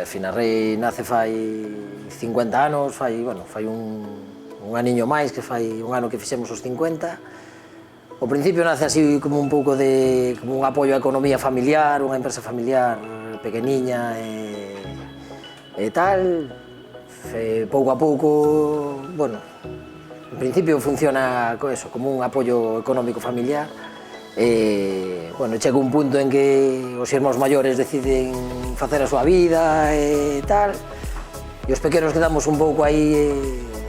Finarrei nace fai 50 anos, fai un aniño máis, que fai un ano que fixemos os 50. Ao principio nace así como un pouco de como un apoio á economía familiar, unha empresa familiar pequeniña e tal. Pouco a pouco, en principio funciona como un apoio económico familiar. Chega un punto en que os irmãos maiores deciden facer a súa vida e tal, e os pequenos quedamos un pouco aí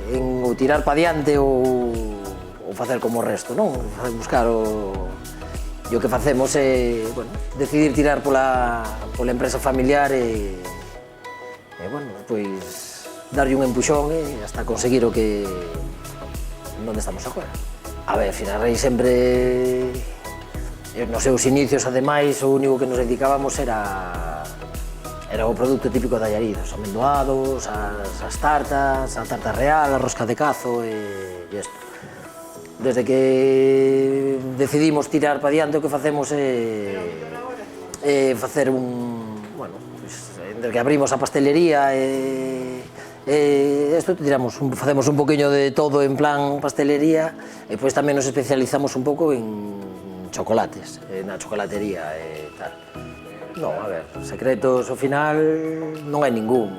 en ou tirar pa diante ou facer como o resto, non? Buscar e o que facemos é decidir tirar pola empresa familiar e darlle un empuxón hasta conseguir o que onde estamos agora. A ver, Finarrei sempre, nos seus inicios, ademais, o único que nos dedicábamos era o produto típico de Allariz, os amendoados, as tartas, a tarta real, a rosca de cazo e isto. Desde que decidimos tirar pa diante, o que facemos é facer desde que abrimos a pastelería facemos un poquinho de todo en plan pastelería e pois tamén nos especializamos un pouco en chocolates, na chocolatería e tal. Non, a ver, secretos ao final non hai ningún.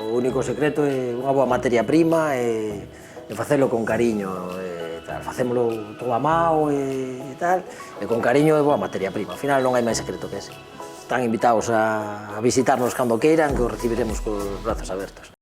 O único secreto é unha boa materia prima e facelo con cariño e tal. Facémolo todo a mao e tal, e con cariño e boa materia prima. Ao final non hai máis secreto que ese. Están invitados a visitarnos cando queiran, que os recibiremos cos brazos abertos.